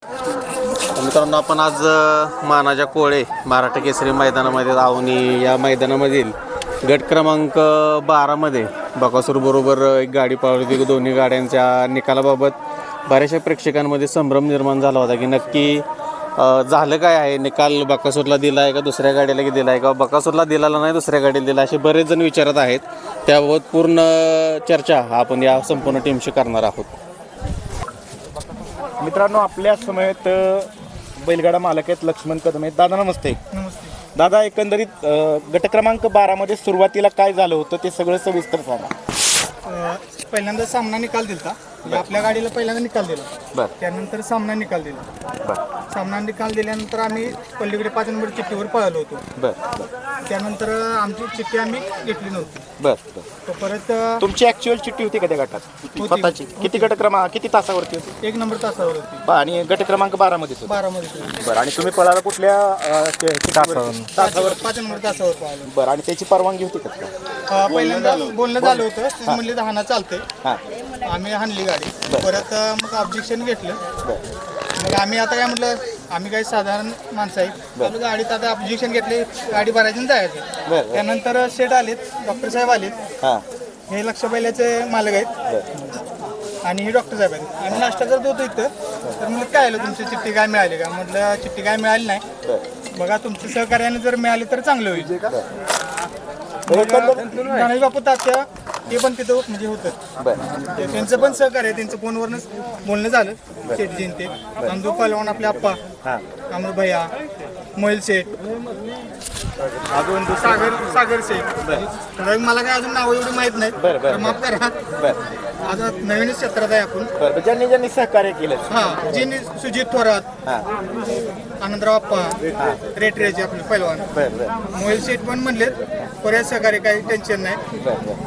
मित्रांनो आपण आज मानाच्या कोळे मराठा केसरी मैदानामध्ये धावणी या मैदानामधील गट क्रमांक 12मध्ये बकासूर बरोबर एक गाडी पळवली होती. दोन्ही गाड्यांच्या निकालाबाबत बऱ्याचशा प्रेक्षकांमध्ये संभ्रम निर्माण झाला होता की नक्की झालं काय आहे, निकाल बकासूरला दिला आहे का दुसऱ्या गाडीला दिला आहे का बकासूरला दिलेला नाही दुसऱ्या गाडीला दिला, असे बरेच जण विचारत आहेत. त्याबाबत पूर्ण चर्चा आपण या संपूर्ण टीमशी करणार आहोत. मित्रांनो आपल्या समेत बैलगाडा मालक आहेत लक्ष्मण कदम आहेत. दादा नमस्ते. दादा, एकंदरीत गट क्रमांक 12मध्ये सुरुवातीला काय झालं होतं ते सगळं सविस्तर सांगा. पहिल्यांदा सामना निकाल दिला, आपल्या गाडीला पहिल्यांदा निकाल दिला, त्यानंतर सामना निकाल दिला. सामना निकाल दिल्यानंतर आम्ही पल्लीकडे 5 नंबर चिठ्ठीवर पळालो होतो. त्यानंतर आमची चिठ्ठी आम्ही घेतली नव्हती. तो परत तुमची ऍक्च्युअल चिठ्ठी होती का त्या गटात स्वतःची? किती गट क्रमांक किती तासावरती होती? 1 नंबर तासावर होती. आणि गट क्रमांक 12मध्ये 12मध्ये. बरं, आणि तुम्ही पळाला कुठल्या तासावर 5 नंबर तासावर पळालो. बरं, आणि त्याची परवानगी होती का? पहिल्यांदा बोलणं झालं होतं, म्हणले 10 चालते. आम्ही हाणली गाडी. परत मग ऑब्जेक्शन घेतलं. मग आम्ही आता काय म्हटलं, आम्ही काही साधारण माणसं आहेत, आपल्या गाडीत आता ऑब्जेक्शन घेतले, गाडी भरायची आणि जायचं. त्यानंतर शेठ आलेत, डॉक्टर साहेब आलेत. हे लक्ष बैलाचे मालक आहेत आणि हे डॉक्टर साहेब आहेत. आम्ही नाश्ता करत होतो इथं, तर म्हटलं काय आलं तुमची चिठ्ठी काय मिळाली का? म्हटलं चिठ्ठी काय मिळाली नाही, बघा तुमच्या सहकार्याने जर मिळाली तर चांगलं होईल. गणेश बापू तात्या ते पण तिथं म्हणजे होतं, त्यांचं पण सहकार्य, त्यांचं फोनवरच बोलणं झालं. शेठजीन ते अंदू पहलवान, आपले आप्पा अमर भैया, मोहिल शेठ, अजून सागर शेठ. मला काय अजून नाव एवढी माहित नाही, माफ करा. आता नवीनच क्षेत्रात आहे आपण. ज्यांनी सहकार्य केलं, जी सुजित थोरात, आनंदराव आप्पा, रेटरेचे आपले पैलवान, मोहिल शेठ पण म्हणले बऱ्याच सहकार्य, काही टेन्शन नाही.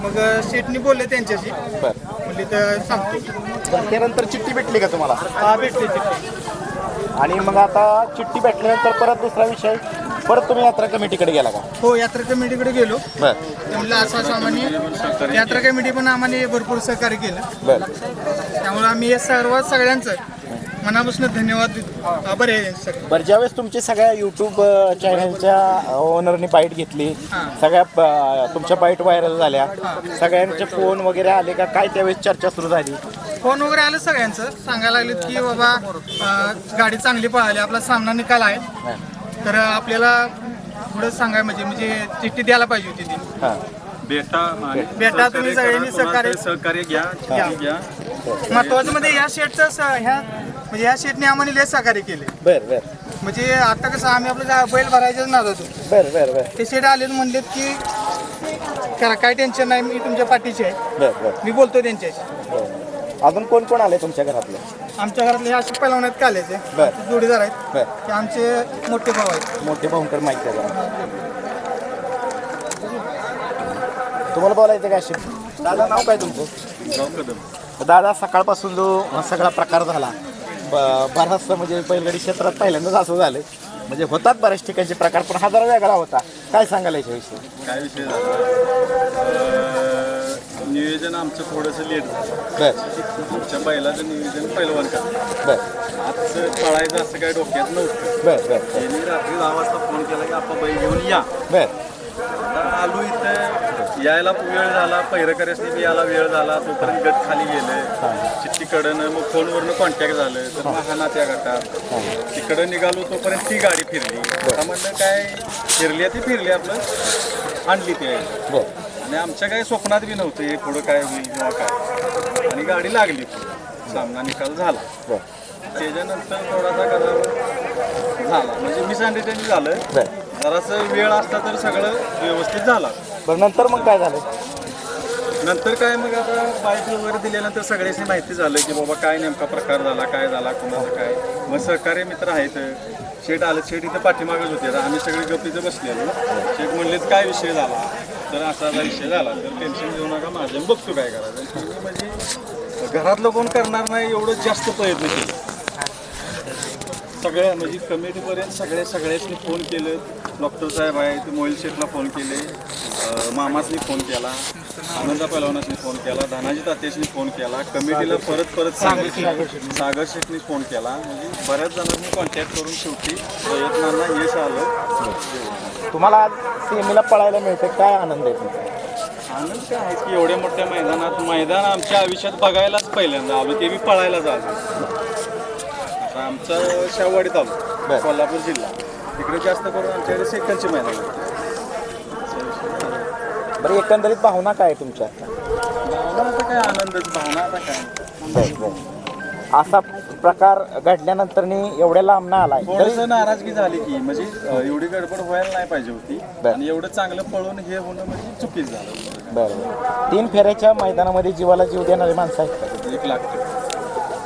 मग शेठनी बोलले त्यांच्याशी, म्हणजे तर सांगतो. त्यानंतर चिठ्ठी भेटली का तुम्हाला? हा, भेटली चिठ्ठी. आणि मग आता चिठ्ठी भेटल्यानंतर परत दुसरा विषय, परत तुम्ही यात्रा कमिटीकडे गेला का? हो, यात्रा कमिटीकडे गेलो. म्हणलं असं आम्हाला यात्रा कमिटी पण आम्हाला भरपूर सहकार्य केलं. त्यामुळे आम्ही हे सगळ्यांचं मनापासून धन्यवाद, आभार आहे. बरं, ज्यावेळेस तुमची सगळ्या यूट्यूब चॅनलच्या ओनरनी बाईट घेतली, सगळ्या तुमच्या बाईट व्हायरल झाल्या, सगळ्यांचे फोन वगैरे आले का काय? त्यावेळेस चर्चा सुरू झाली? फोन वगैरे आलं सगळ्यांचं, सांगायला लागलेत की बाबा गाडी चांगली पळाली, आपला सामना निकाल आहे, तर आपल्याला पुढं सांगाय म्हणजे चिठ्ठी द्यायला पाहिजे होती ती. बेटा तुम्ही सगळ्यांनी सहकार्य घ्या. महत्वाचं म्हणजे या शेटचं ह्या शेटने आम्हाला लय सहकार्य केले. म्हणजे आता कसं आम्ही आपलं बैल भरायचंच नाद होतो. ते शेट आले म्हणलेत की करा, काय टेन्शन नाही, मी तुमच्या पाठीशी आहे, मी बोलतो त्यांच्याशी. अजून कोण कोण आले तुमच्या घरातले? आमच्या घरातले हे असे पैलवानात का आले, ते जोडीदार आहेत, ते आमचे मोठे भाऊ आहेत. मोठे भाऊंकर माहिती आहे तुम्हाला बोलायचं काय? असे दादा, नाव काय तुमचं? दादा, सकाळपासून जो सगळा प्रकार झाला, बराचसा म्हणजे बैलगाडी क्षेत्रात पहिल्यांदाच असं झालं, म्हणजे होतात बऱ्याच ठिकाणचे प्रकार, पण हा जरा वेगळा होता. काय सांगायला याच्याविषयी? काय विषय झाला, नियोजन आमचं थोडंसं लेट झालं. आमच्या बैलाचं नियोजन पहिलवान का आजचं पळायचं असं काही डोक्यात नव्हतं. त्यांनी रात्री 10 वाजता फोन केला की आपण बैल घेऊन या. आलो इथं, यायला वेळ झाला, पैरकऱ्यासनी बी यायला वेळ झाला, तोपर्यंत गट खाली गेले, चिठ्ठीकडनं मग फोनवरनं कॉन्टॅक्ट झालं, तर महाना त्या गटात तिकडं निघालो, तोपर्यंत ती गाडी फिरली. आता म्हणलं काय फिरली, ती फिरली, आपलं आणली ती. आणि आमच्या काही स्वप्नात बी नव्हतं हे पुढं काय होईल किंवा काय, आणि गाडी लागली, सामना निकाल झाला. त्याच्यानंतर थोडासा गदारोळ झाला, म्हणजे मिसअंडरस्टँडिंग झालं, जरासं वेळ असता तर सगळं व्यवस्थित झालं. पण नंतर मग काय झालं? नंतर काय मग आता बाईक वगैरे दिल्यानंतर सगळ्यांनी माहिती झालं की बाबा काय नेमका प्रकार झाला, काय झाला, कुणाचं काय. मग सहकार्य मित्र आहेत, शेठ आले, शेठ इथं पाठीमागच होते, आम्ही सगळे गप्पीचं बसलेलो. शेठ म्हणलेच काय विषय झाला, तर असा विषय झाला, तर टेन्शन घेऊ नका, माझ्या बघतो काय करायचं. म्हणजे घरातलं कोण करणार नाही एवढं जास्त प्रयत्न केले सगळ्या, म्हणजे कमिटीपर्यंत सगळ्यांनी फोन केलं. डॉक्टर साहेब आहेत, मोहिल शेठला फोन केले, मामासनी फोन केला, आनंदा पैलवानांनी फोन केला, धनाजी तात्याशी फोन केला, कमिटीला परत सागर शेठनी फोन केला. म्हणजे बऱ्याच जणांनी कॉन्टॅक्ट करून शेवटी प्रयत्नांना यश आलं. तुम्हाला आज सेमीला पळायला मिळते, काय आनंद आहे तुमचा? आनंद काय आहे की एवढ्या मोठ्या मैदान आमच्या आयुष्यात बघायलाच पहिल्यांदा आलो, ते बी पळायला झालं. आता आमचं शेववाडी तालुका कोल्हापूर जिल्हा, तिकडे जास्त करून आमच्याकडे सेकंडचे मैदान आहे. बरं, एकंदरीत भावना काय तुमच्या? भावना आता काय आनंदच, भावना आता काय. असा प्रकार घडल्यानंतर एवढ्या लांब ना आलाय, थोडस नाराजगी झाली की म्हणजे एवढी गडबड व्हायला नाही पाहिजे होती आणि एवढं चांगलं पळून हे होणं म्हणजे चुकीच झालं. बरं, 3 फेऱ्याच्या मैदानामध्ये जीवाला जीव देणारी माणसं आहेत. 1 लाख.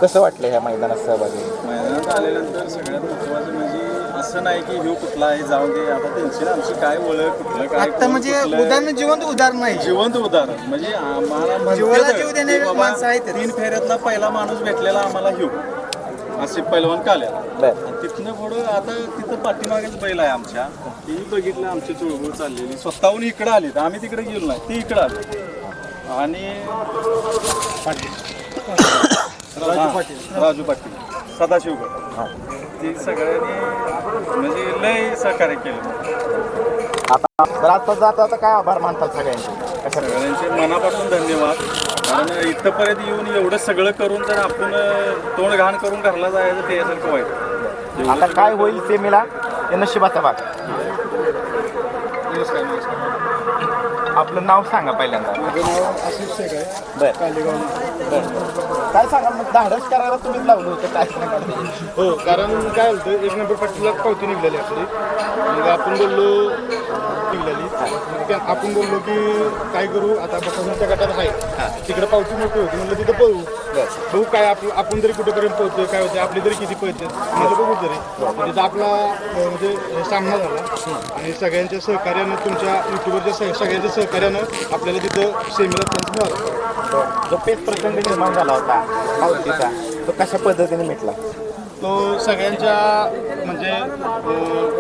कसं वाटलं ह्या मैदानात सहभागी? मैदानात आल्यानंतर सगळ्यात महत्त्वाचं म्हणजे असं नाही की ह्यो कुठला आहे जाऊन दे, आता त्यांची आमची काय ओळख, कुठलं काय आता म्हणजे उदाहरण, जिवंत उदाहरण नाही, जिवंत उदाहरण म्हणजे आम्हाला जीवाला जीव देणारे माणसं आहेत. 3 फेऱ्यातला पहिला माणूस भेटलेला आम्हाला ह्यो असे पैलवान काल्याला. बरं, आणि तिथनं पुढं आता तिथं पाठीमागेच बैल आहे आमच्या, ती बघितलं आमची चुळबुळ चाललेली, स्वतःहून इकडं आली, तर आम्ही तिकडे गेलो नाही, ती इकडं आली. आणि राजू पाटील सदाशिवगड, ती सगळ्यांनी म्हणजे लय सहकार्य केलं. आता जाता काय आभार मानतात सगळ्यांचे? सगळ्यांचे मनापासून धन्यवाद. कारण इथंपर्यंत येऊन एवढं सगळं करून जर आपण तोंड घाण करून घरला जायचं ते यासारखं वाईट. आता काय होईल सेमीला, हे नशिबाचा भाग. आपलं नाव सांगा पहिल्यांदा. माझं नाव आशिष शेख आहे, बरं कालेगाव. काय सांगा, मग धाडस करायला तुम्हीच लावलं होतं, काय सांगा? हो, कारण काय होतं, 1 नंबर पाटीलला पावती निघलेली आपली. मग आपण बोललो निघलेली, आपण बोललो की काय करू आता, बकासूरच्या गटात आहे तिकडे पावती मोठी होती, म्हणलं तिथं पळू बघू काय आपण तरी कुठेपर्यंत पोहोचतोय, काय होते आपली तरी किती पळते, म्हणजे बघू तरी. तिथं आपला म्हणजे सामना झाला आणि सगळ्यांच्या सहकार्यानं, तुमच्या युट्यूबवरच्या सगळ्यांच्या सहकार्यानं आपल्याला तिथं सेमीला चान्स मिळाला. जो पेच प्रसंग निर्माण झाला होता पावतीचा, तो कशा पद्धतीने मिटला? तो सगळ्यांच्या म्हणजे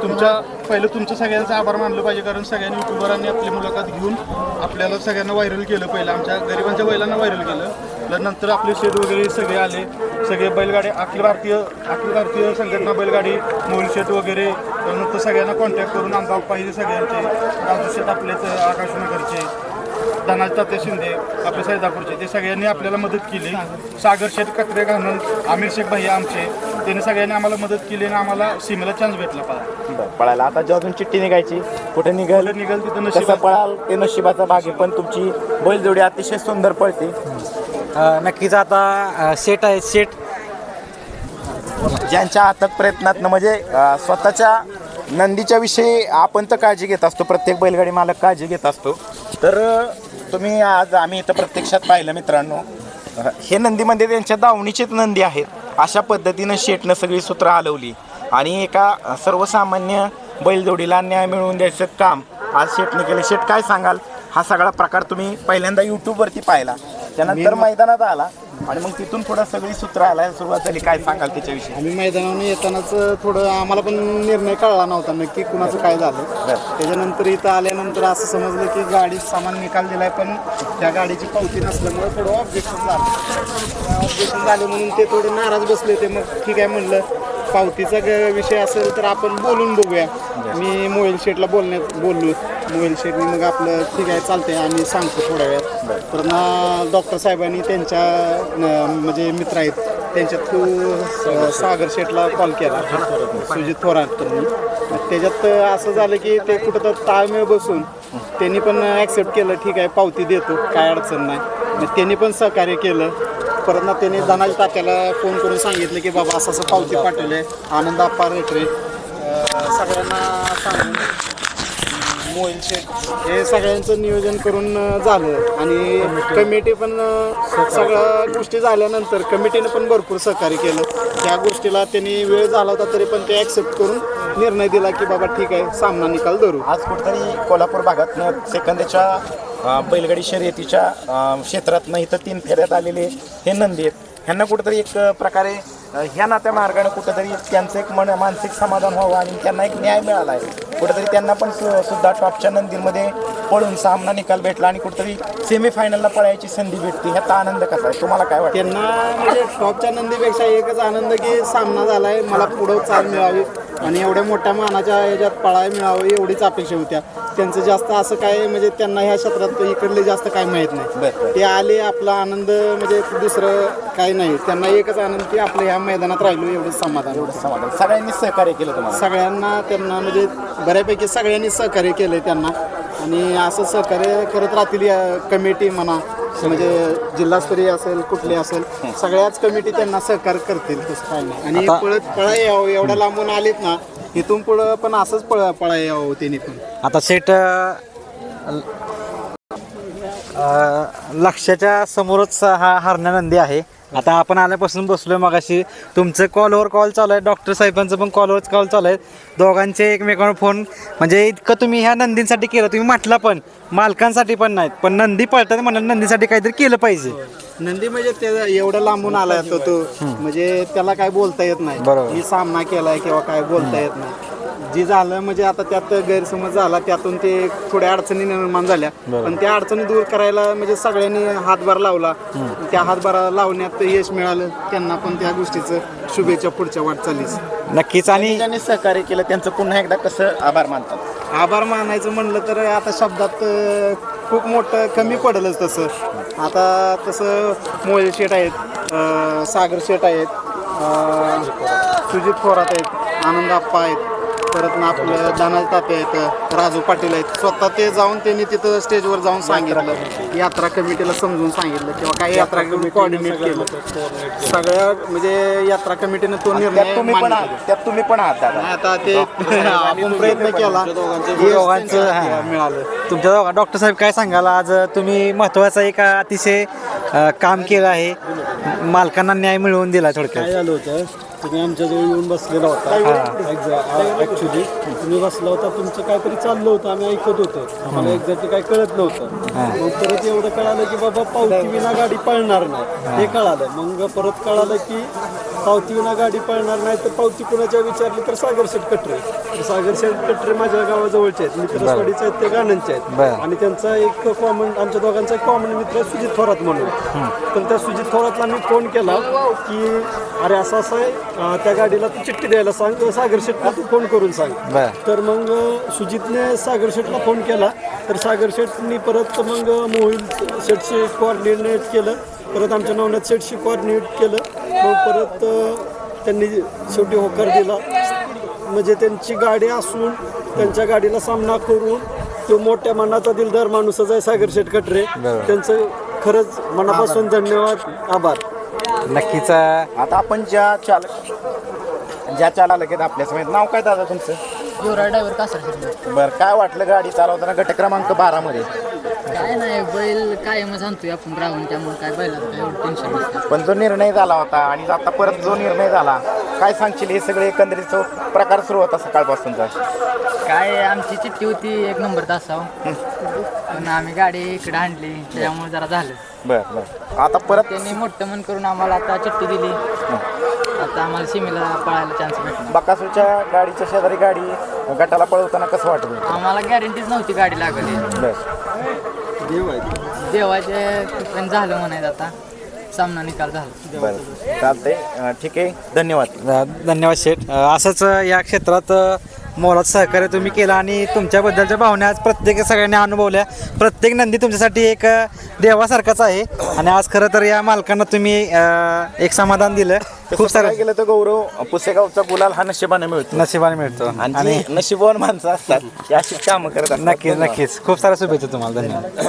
तुमचं सगळ्यांचं आभार मानलं पाहिजे, कारण सगळ्यांनी युट्यूबरांनी आपली मुलाखत घेऊन आपल्याला सगळ्यांना व्हायरल केलं. पहिलं आमच्या गरिबांच्या बैलांना व्हायरल केलं, नंतर आपले शेत वगैरे सगळे आले, सगळे बैलगाडी अखिल भारतीय संघटना बैलगाडी मोल शेत वगैरे, नंतर सगळ्यांना कॉन्टॅक्ट करून आमदार पाहिजे सगळ्यांचे, राजू शेत आपलेच आकाशनगरचे, धनाजी तात्या शिंदे आपले सैदापूरचे, ते सगळ्यांनी आपल्याला मदत केली. सागर शेठ कत्रे घालून आमिर शेख भैया आमचे, त्यांनी सगळ्यांनी आम्हाला मदत केली आणि आम्हाला सीमेला चान्स भेटला पळायला. आता जेव्हा अजून चिठ्ठी निघायची, कुठे निघाल तिथं कसं नशीब पळाल ते नशिबाचा भाग आहे, पण तुमची बैलजोडी अतिशय सुंदर पळते. नक्कीच. आता सेट आहे, सेट ज्यांच्या अथक प्रयत्नातनं म्हणजे स्वतःच्या नंदीच्या विषयी आपण तर काळजी घेत असतो, प्रत्येक बैलगाडी मालक काळजी घेत असतो. तर तुम्ही आज आम्ही इथं प्रत्यक्षात पाहिलं मित्रांनो, हे नंदीमध्ये त्यांच्या दावणीचेच नंदी आहेत. अशा पद्धतीनं शेटनं सगळी सूत्र हलवली आणि एका सर्वसामान्य बैलजोडीला न्याय मिळवून द्यायचं काम आज शेटने केलं. शेट, काय सांगाल? हा सगळा प्रकार तुम्ही पहिल्यांदा यूट्यूबवरती पाहिला, त्यानंतर मैदानात आला आणि मग तिथून थोडं सगळी सूत्र आला सुरुवात झाली, काय सांगाल त्याच्याविषयी? आम्ही मैदानावर येतानाच थोडं आम्हाला पण निर्णय कळला नव्हता नक्की कुणाचं काय झालं. त्याच्यानंतर इथं आल्यानंतर असं समजलं की गाडी सामान निकाल दिलाय, पण त्या गाडीची पावती नसल्यामुळे थोडं ऑब्जेक्शन झालं म्हणून ते थोडे नाराज बसले. ते मग ठीक आहे म्हणलं, पावतीचा विषय असेल तर आपण बोलून बघूया. मी मोबाईल शेटला बोललो, मोबाईल शेटने मग आपलं ठीक आहे चालतंय आम्ही सांगतो थोड्या वेळात. तर ना डॉक्टर साहेबांनी त्यांच्या म्हणजे मित्र आहेत त्यांच्या थ्रू सागर शेटला कॉल केला, सुजित थोरात. त्याच्यात असं झालं की ते कुठं तर ताळमेळ बसून त्यांनी पण ॲक्सेप्ट केलं, ठीक आहे पावती देतो, काय अडचण नाही. मग त्यांनी पण सहकार्य केलं. परत ना त्यांनी धनाजी तात्याला फोन करून सांगितलं की बाबा असं पावती पाठवले, आनंद अप्पा रेटरे सगळ्यांना सांगून मोबाईल शेट हे सगळ्यांचं नियोजन करून झालं. आणि कमिटी पण सगळ्या गोष्टी झाल्यानंतर कमिटीनं पण भरपूर सहकार्य केलं. त्या गोष्टीला त्यांनी वेळ झाला होता तरी पण ते ॲक्सेप्ट करून निर्णय दिला की बाबा ठीक आहे सामना निकाल धरू. आज कुठेतरी कोल्हापूर भागातनं सेकंदाच्या बैलगाडी शर्यतीच्या क्षेत्रातनं इथं 3 फेऱ्यात आलेले हे नंदी आहेत. ह्यांना कुठेतरी एक प्रकारे ह्या नात्या मार्गाने कुठेतरी त्यांचं एक मानसिक समाधान व्हावं आणि त्यांना एक न्याय मिळाला आहे. कुठेतरी त्यांना पण सुद्धा टॉपच्या नंदींमध्ये पळून सामना निकाल भेटला आणि कुठेतरी सेमीफायनलला पळायची संधी भेटते, ह्याचा आनंद कसा आहे तुम्हाला काय वाटतं? त्यांना म्हणजे टॉपच्या नंदीपेक्षा एकच आनंद की सामना झालाय, मला पुढं चाल मिळावी आणि एवढ्या मोठ्या मानाच्या ह्याच्यात पळायला मिळावी एवढीच अपेक्षा होत्या. त्यांचं जास्त असं काय म्हणजे त्यांना ह्या क्षेत्रात इकडले जास्त काय माहीत नाही. ते आले, आपला आनंद म्हणजे दुसरं काही नाही. त्यांना एकच आनंद की आपल्या ह्या मैदानात राहिलो एवढंच समाधान. सगळ्यांनी सहकार्य केलं तुम्हाला? सगळ्यांना त्यांना म्हणजे बऱ्यापैकी सगळ्यांनी सहकार्य केलं त्यांना आणि असं सहकार्य करत राहतील. या कमिटी म्हणा म्हणजे जिल्हास्तरीय असेल कुठली असेल सगळ्याच कमिटी त्यांना सहकार्य करतील, तसं काय नाही. आणि पळा यावं, एवढ्या लांबून आलेत ना, इथून पुढं पण असंच पळा यावं त्यांनी पण. आता शेट लक्षाच्या समोरच हा हरण्या नंदी आहे. आता आपण आल्यापासून बसलोय, मगाशी तुमचं कॉलवर कॉल चालू आहे, डॉक्टर साहेबांचं पण कॉलवर कॉल चालू आहे, दोघांचे एकमेकांवर फोन. म्हणजे इतकं तुम्ही ह्या नंदींसाठी केलं, तुम्ही म्हटलं पण मालकांसाठी पण नाहीत, पण नंदी पळतात म्हणून नंदीसाठी काहीतरी केलं पाहिजे. नंदी म्हणजे ते एवढं लांबून आलाय तो म्हणजे त्याला काय बोलता येत नाही. मी सामना केलाय किंवा काय बोलता येत नाही. जे झालं म्हणजे आता त्यात गैरसमज झाला, त्यातून ते थोड्या अडचणी निर्माण झाल्या, पण त्या अडचणी दूर करायला म्हणजे सगळ्यांनी हातभार लावला. त्या हातभार लावण्यात यश मिळालं त्यांना पण, त्या गोष्टीचं शुभेच्छा पुढच्या वाटचालीस. नक्कीच. आणि ज्यांनी सहकार्य केलं त्यांचं पुन्हा एकदा कसं आभार मानतात? आभार मानायचं म्हणलं तर आता शब्दात खूप मोठं कमी पडेलच. तसं आता तसं मोहिल शेठ आहेत, सागर शेठ आहेत, सुजित थोरात आहेत, आनंद आप्पा आहेत, परत ना आपलं धनाजी ताते आहेत, राजू पाटील आहेत. स्वतः ते जाऊन त्यांनी तिथं स्टेजवर जाऊन सांगितलं, यात्रा कमिटीला समजून सांगितलं किंवा काही यात्रा कोऑर्डिनेट केलं. सगळ्या म्हणजे यात्रा कमिटीनं तो निर्णय त्यात तुम्ही पण आहात दादा. आता ते आपण प्रयत्न केला, दोघांचं मिळालं. तुमच्या डॉक्टर साहेब काय सांगाल, आज तुम्ही महत्त्वाचं एक अतिशय काम केलं आहे, मालकांना न्याय मिळवून दिला थोडक्यात. काय झालं होतं, तुम्ही आमच्याजवळ येऊन बसलेला होता. ॲक्च्युली तुम्ही बसला होता, तुमचं काहीतरी चाललं होतं, आम्ही ऐकत होतो, आम्हाला एक्झॅक्टली काय कळत नव्हतं. मग परत एवढं कळालं की बाबा पावती विना गाडी पळणार नाही, हे कळालं. मग परत कळालं की पावती विना गाडी पळणार नाही, तर पावती कुणाच्या विचारली तर सागर शेठ कटरे. सागर शेठ कटरे माझ्या गावाजवळचे आहेत, मित्रस्वाडीचे आहेत, ते गाण्यांचे आहेत. आणि त्यांचा एक कॉमन, आमच्या दोघांचा एक कॉमन मित्र सुजित थोरात म्हणून. तर त्या सुजित थोरातला मी फोन केला की अरे असं असं आहे, त्या गाडीला तू चिठ्ठी द्यायला सांग, सागर शेठला तू फोन करून सांग. तर मग सुजितने सागर शेठला फोन केला, तर सागर शेठनी परत मग मोहिल शेठशी कोऑर्डिनेट केलं, परत आमच्या नवनाथ शेठशी कोऑर्डिनेट केलं. मग परत त्यांनी शेवटी होकार दिला. म्हणजे त्यांची गाडी असून त्यांच्या गाडीला सामना करून तो मोठ्या मनाचा दिलदार माणूसच आहे सागर शेठ कटरे. त्यांचं खरंच मनापासून धन्यवाद, आभार. नक्कीच. आता आपण ज्या चालक आहेत आपल्या समोर, नाव काय दादा तुमचं? युवराज ड्रायव्हर कासर. बरं, काय वाटलं गाडी चालवताना गट क्रमांक 12 मध्ये? काय नाही, बैल कायमच आणतोय आपण राहून, त्यामुळे काय बैलाचं काय एवढं टेन्शन नसतं. पण जो निर्णय झाला होता आणि आता परत जो निर्णय झाला, काय सांगशील? हे सगळे एकंदरीत प्रकार सुरू होता सकाळपासूनचा. काय आमची चिठ्ठी होती 1 नंबर तासावं, पण आम्ही गाडी इकडे आणली त्यामुळे जरा झालं. बरं, आता परत त्यांनी मोठं मन करून आम्हाला आता चिठ्ठी दिली, आता आम्हाला सीमेला पळायला चान्स भेटला. बकासूरच्या गाडीच्या शेजारी गाडी गटाला पळवताना कसं वाटत होतं? आम्हाला गॅरंटीच नव्हती गाडी लागली. देवाचे पण झालं म्हणायचं, आता सामना निकाल झाला. बरं, चालतंय, ठीक आहे, धन्यवाद. धन्यवाद शेठ. असंच या क्षेत्रात मोलाचं सहकार्य तुम्ही केलं आणि तुमच्याबद्दलच्या भावना आज प्रत्येक सगळ्यांनी अनुभवल्या. प्रत्येक नंदी तुमच्यासाठी एक देवासारखाच आहे आणि आज खरं तर या मालकांना तुम्ही एक समाधान दिलं. खूप सारं गेलं तर गौरव पुसेगावचा गुलाल हा नशिबाने मिळतो आणि नशिबवान माणसं असतात, अशी कामं करत असतात. नक्कीच. खूप साऱ्या शुभेच्छा तुम्हाला. धन्यवाद.